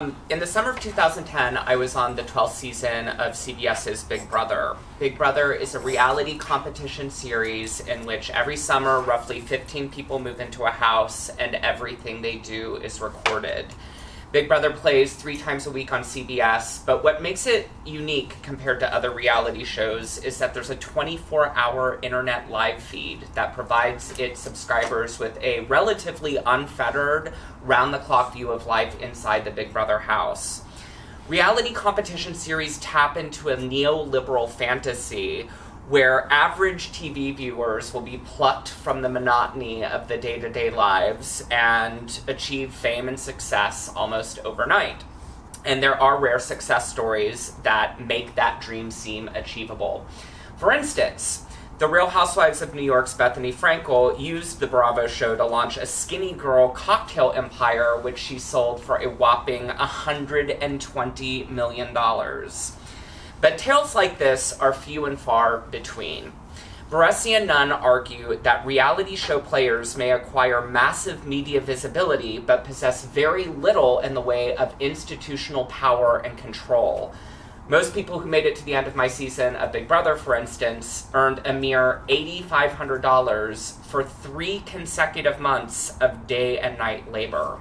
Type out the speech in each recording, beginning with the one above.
In the summer of 2010, I was on the 12th season of CBS's Big Brother. Big Brother is a reality competition series in which every summer roughly 15 people move into a house and everything they do is recorded. Big Brother plays 3 times a week on CBS, but what makes it unique compared to other reality shows is that there's a 24-hour internet live feed that provides its subscribers with a relatively unfettered, round-the-clock view of life inside the Big Brother house. Reality competition series tap into a neoliberal fantasy where average TV viewers will be plucked from the monotony of the day-to-day lives and achieve fame and success almost overnight. And there are rare success stories that make that dream seem achievable. For instance, the Real Housewives of New York's Bethany Frankel used the Bravo show to launch a skinny girl cocktail empire, which she sold for a whopping $120 million. But tales like this are few and far between. Baresi and Nunn argue that reality show players may acquire massive media visibility but possess very little in the way of institutional power and control. Most people who made it to the end of my season of Big Brother, for instance, earned a mere $8,500 for 3 consecutive months of day and night labor.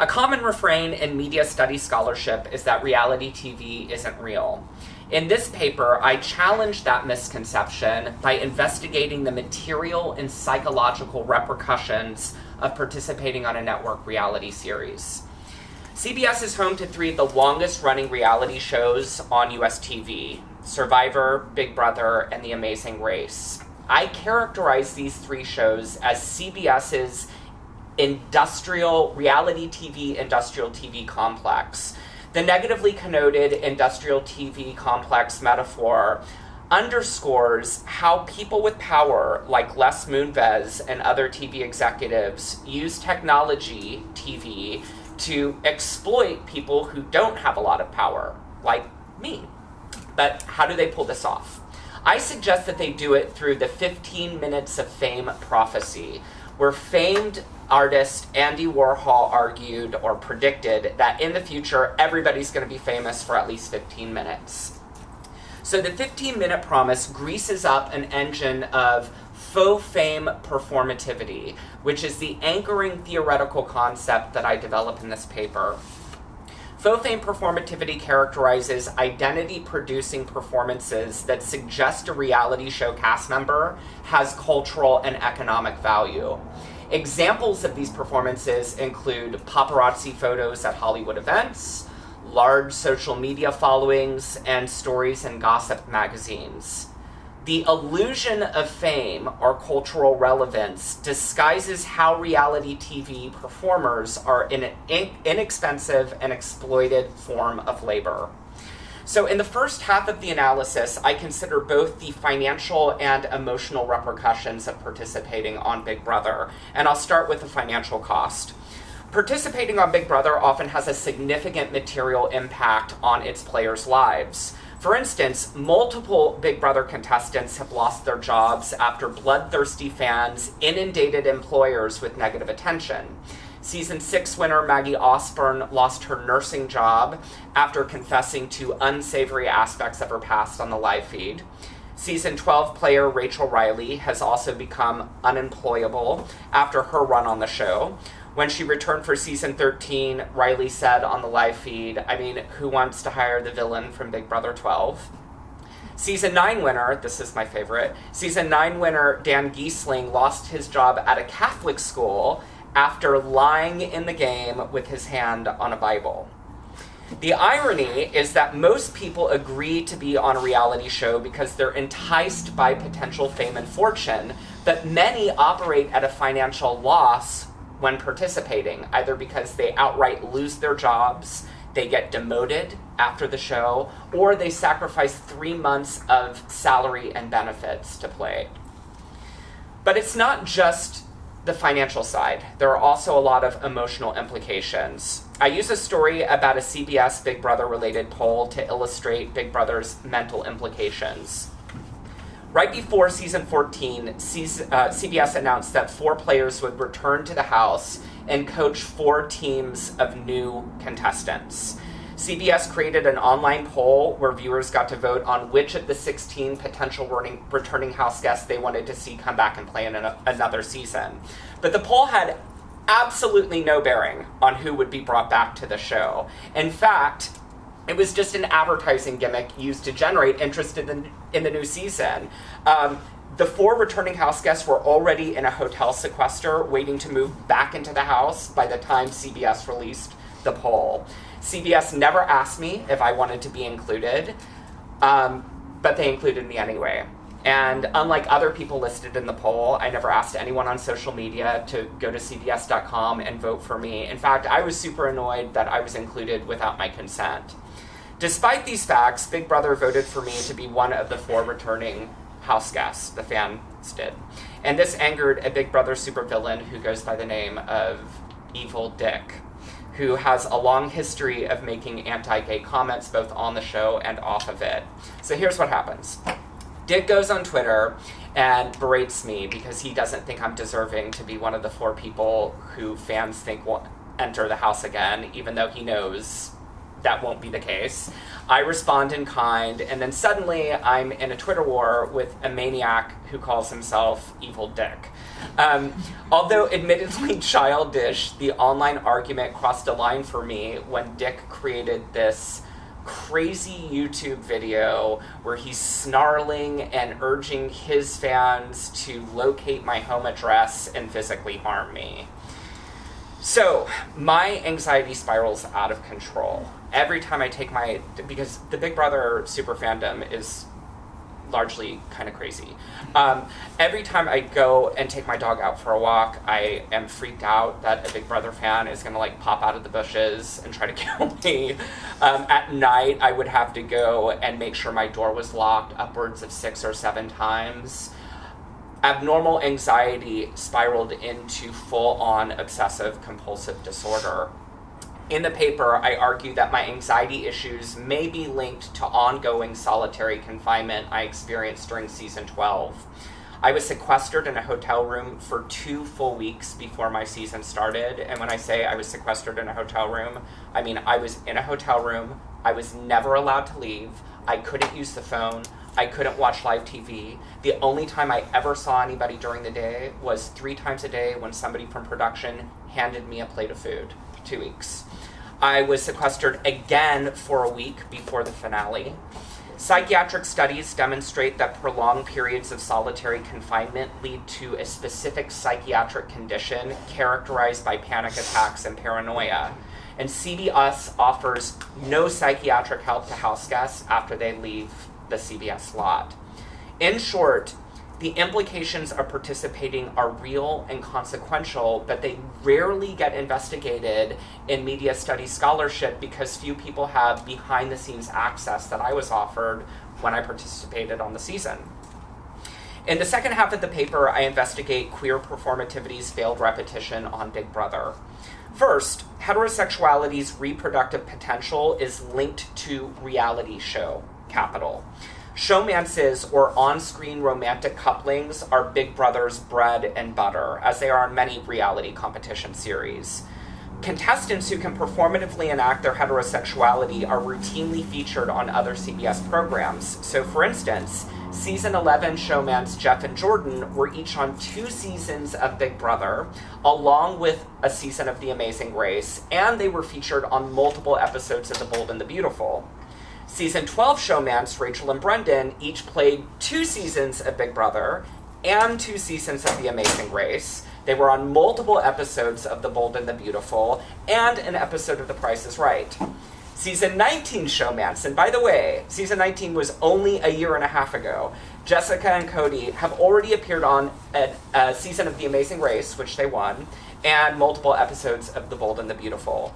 A common refrain in media studies scholarship is that reality TV isn't real. In this paper, I challenge that misconception by investigating the material and psychological repercussions of participating on a network reality series. CBS is home to 3 of the longest-running reality shows on US TV: Survivor, Big Brother, and The Amazing Race. I characterize these 3 shows as CBS's reality TV complex. The negatively connoted industrial TV complex metaphor underscores how people with power, like Les Moonves and other TV executives, use technology TV to exploit people who don't have a lot of power, like me. But how do they pull this off? I suggest that they do it through the 15 minutes of fame prophecy, where famed artist Andy Warhol argued or predicted that in the future, everybody's going to be famous for at least 15 minutes. So the 15-minute promise greases up an engine of faux-fame performativity, which is the anchoring theoretical concept that I develop in this paper. Faux-fame performativity characterizes identity-producing performances that suggest a reality show cast member has cultural and economic value. Examples of these performances include paparazzi photos at Hollywood events, large social media followings, and stories in gossip magazines. The illusion of fame or cultural relevance disguises how reality TV performers are an inexpensive and exploited form of labor. So in the first half of the analysis, I consider both the financial and emotional repercussions of participating on Big Brother, and I'll start with the financial cost. Participating on Big Brother often has a significant material impact on its players' lives. For instance, multiple Big Brother contestants have lost their jobs after bloodthirsty fans inundated employers with negative attention. Season 6 winner Maggie Osborne lost her nursing job after confessing to unsavory aspects of her past on the live feed. Season 12 player Rachel Riley has also become unemployable after her run on the show. When she returned for season 13, Riley said on the live feed, who wants to hire the villain from Big Brother 12? Season 9 winner, this is my favorite, Season 9 winner Dan Giesling lost his job at a Catholic school after lying in the game with his hand on a Bible. The irony is that most people agree to be on a reality show because they're enticed by potential fame and fortune, but many operate at a financial loss when participating, either because they outright lose their jobs, they get demoted after the show, or they sacrifice 3 months of salary and benefits to play. But it's not just the financial side. There are also a lot of emotional implications. I use a story about a CBS Big Brother related poll to illustrate Big Brother's mental implications. Right before season 14, CBS announced that 4 players would return to the house and coach 4 teams of new contestants. CBS created an online poll where viewers got to vote on which of the 16 potential returning house guests they wanted to see come back and play in another season. But the poll had absolutely no bearing on who would be brought back to the show. In fact, it was just an advertising gimmick used to generate interest in the new season. The 4 returning house guests were already in a hotel sequester waiting to move back into the house by the time CBS released the poll. CBS never asked me if I wanted to be included, but they included me anyway. And unlike other people listed in the poll, I never asked anyone on social media to go to cbs.com and vote for me. In fact, I was super annoyed that I was included without my consent. Despite these facts, Big Brother voted for me to be one of the 4 returning house guests. The fans did. And this angered a Big Brother supervillain who goes by the name of Evil Dick, who has a long history of making anti-gay comments both on the show and off of it. So here's what happens. Dick goes on Twitter and berates me because he doesn't think I'm deserving to be one of the 4 people who fans think will enter the house again, even though he knows that won't be the case. I respond in kind, and then suddenly I'm in a Twitter war with a maniac who calls himself Evil Dick. Although admittedly childish, the online argument crossed a line for me when Dick created this crazy YouTube video where he's snarling and urging his fans to locate my home address and physically harm me. So, my anxiety spirals out of control. Every time I take because the Big Brother super fandom is largely kind of crazy. Every time I go and take my dog out for a walk, I am freaked out that a Big Brother fan is gonna pop out of the bushes and try to kill me. At night, I would have to go and make sure my door was locked upwards of 6 or 7 times. Abnormal anxiety spiraled into full-on obsessive-compulsive disorder. In the paper, I argue that my anxiety issues may be linked to ongoing solitary confinement I experienced during season 12. I was sequestered in a hotel room for 2 full weeks before my season started, and when I say I was sequestered in a hotel room, I mean I was in a hotel room, I was never allowed to leave, I couldn't use the phone, I couldn't watch live TV. The only time I ever saw anybody during the day was 3 times a day when somebody from production handed me a plate of food. 2 weeks. I was sequestered again for a week before the finale. Psychiatric studies demonstrate that prolonged periods of solitary confinement lead to a specific psychiatric condition characterized by panic attacks and paranoia. And CBS offers no psychiatric help to house guests after they leave the CBS lot. In short, the implications of participating are real and consequential, but they rarely get investigated in media studies scholarship because few people have behind-the-scenes access that I was offered when I participated on the season. In the second half of the paper, I investigate queer performativity's failed repetition on Big Brother. First, heterosexuality's reproductive potential is linked to reality show capital. Showmances or on-screen romantic couplings are Big Brother's bread and butter, as they are in many reality competition series. Contestants who can performatively enact their heterosexuality are routinely featured on other CBS programs. So, for instance, season 11 showmans Jeff and Jordan were each on 2 seasons of Big Brother, along with a season of The Amazing Race, and they were featured on multiple episodes of The Bold and the Beautiful. Season 12 showmans Rachel and Brendan each played 2 seasons of Big Brother and 2 seasons of The Amazing Race. They were on multiple episodes of The Bold and the Beautiful and an episode of The Price is Right. Season 19 showmans, and by the way, season 19 was only a year and a half ago. Jessica and Cody have already appeared on a season of The Amazing Race, which they won, and multiple episodes of The Bold and the Beautiful.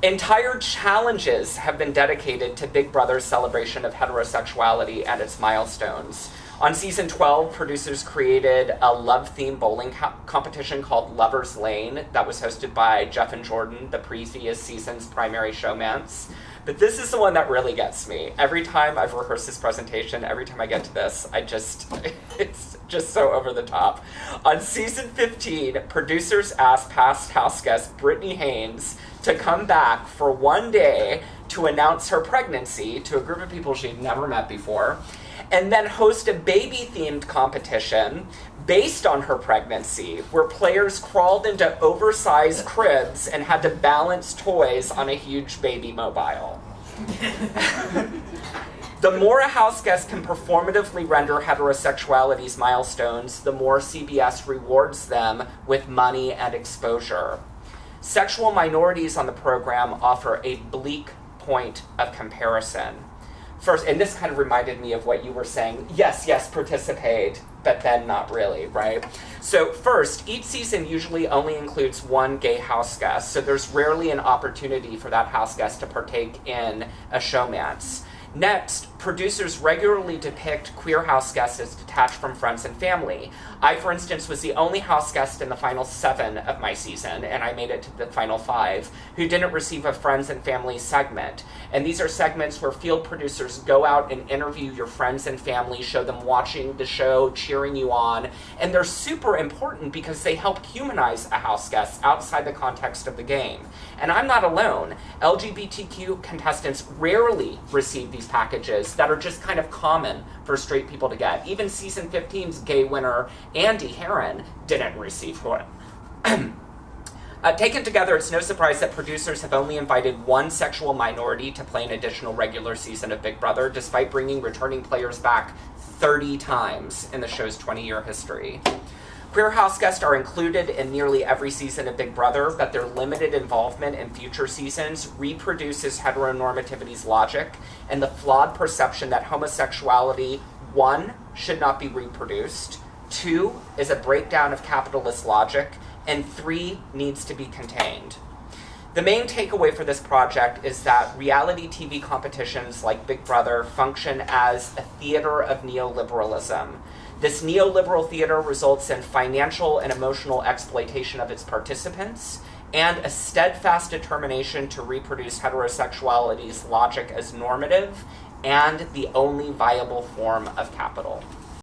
Entire challenges have been dedicated to Big Brother's celebration of heterosexuality and its milestones. On season 12, producers created a love-themed bowling competition called Lover's Lane that was hosted by Jeff and Jordan, the previous season's primary showmans. But this is the one that really gets me. Every time I've rehearsed this presentation, every time I get to this, it's just so over the top. On season 15, producers asked past house guest Brittany Haynes to come back for one day to announce her pregnancy to a group of people she'd never met before, and then host a baby-themed competition based on her pregnancy, where players crawled into oversized cribs and had to balance toys on a huge baby mobile. The more a house guest can performatively render heterosexuality's milestones, the more CBS rewards them with money and exposure. Sexual minorities on the program offer a bleak point of comparison. First, and this kind of reminded me of what you were saying, yes, participate, but then not really, right? So first, each season usually only includes one gay house guest, so there's rarely an opportunity for that house guest to partake in a showmance. Next, producers regularly depict queer house guests as detached from friends and family. I, for instance, was the only house guest in the final 7 of my season, and I made it to the final 5, who didn't receive a friends and family segment. And these are segments where field producers go out and interview your friends and family, show them watching the show, cheering you on, and they're super important because they help humanize a house guest outside the context of the game. And I'm not alone. LGBTQ contestants rarely receive these packages that are just kind of common for straight people to get. Even season 15's gay winner, Andy Herron, didn't receive one. Taken together, it's no surprise that producers have only invited one sexual minority to play an additional regular season of Big Brother, despite bringing returning players back 30 times in the show's 20-year history. Queer house guests are included in nearly every season of Big Brother, but their limited involvement in future seasons reproduces heteronormativity's logic and the flawed perception that homosexuality, 1, should not be reproduced, 2, is a breakdown of capitalist logic, and 3, needs to be contained. The main takeaway for this project is that reality TV competitions like Big Brother function as a theater of neoliberalism. This neoliberal theater results in financial and emotional exploitation of its participants and a steadfast determination to reproduce heterosexuality's logic as normative and the only viable form of capital.